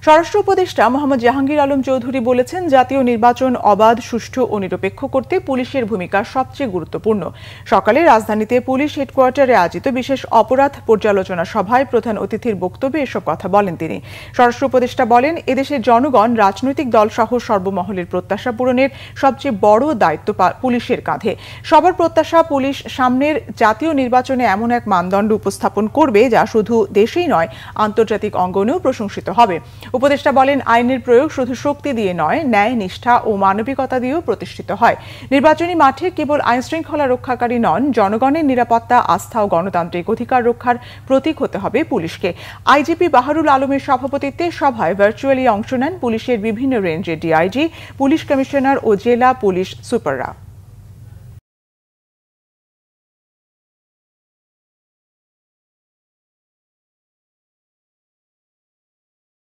স্বরাষ্ট্র উপদেষ্টা মোহাম্মদ জাহাঙ্গীর আলম চৌধুরী বলেছেন, জাতীয় নির্বাচন অবাধ, সুষ্ঠু ও নিরপেক্ষ করতে পুলিশের ভূমিকা সবচেয়ে গুরুত্বপূর্ণ। সকালে রাজধানীতে পুলিশ হেডকোয়ার্টারে আয়োজিত বিশেষ অপরাধ পর্যালোচনা সভায় প্রধান অতিথির বক্তব্যে এসব কথা বলেন তিনি। স্বরাষ্ট্র উপদেষ্টা বলেন, এদেশের জনগণ, রাজনৈতিক দলসহ সর্বমহলের প্রত্যাশা পূরণের সবচেয়ে বড় দায়িত্ব পুলিশের কাঁধে। সবার প্রত্যাশা, পুলিশ সামনের জাতীয় নির্বাচনে এমন এক মানদণ্ড উপস্থাপন করবে যা শুধু দেশেই নয়, আন্তর্জাতিক অঙ্গনেও প্রশংসিত হবে। উপদেষ্টা বলেন, আইনের প্রয়োগ শুধু শক্তি দিয়ে নয়, ন্যায়, নিষ্ঠা ও মানবিকতা দিয়েও প্রতিষ্ঠিত হয়। নির্বাচনী মাঠে কেবল আইনশৃঙ্খলা রক্ষাকারী নন, জনগণের নিরাপত্তা, আস্থা ও গণতান্ত্রিক অধিকার রক্ষার প্রতীক হতে হবে পুলিশকে। আইজিপি বাহারুল আলমের সভাপতিত্বে সভায় ভার্চুয়ালি অংশ নেন পুলিশের বিভিন্ন রেঞ্জের ডিআইজি, পুলিশ কমিশনার ও জেলা পুলিশ সুপাররা।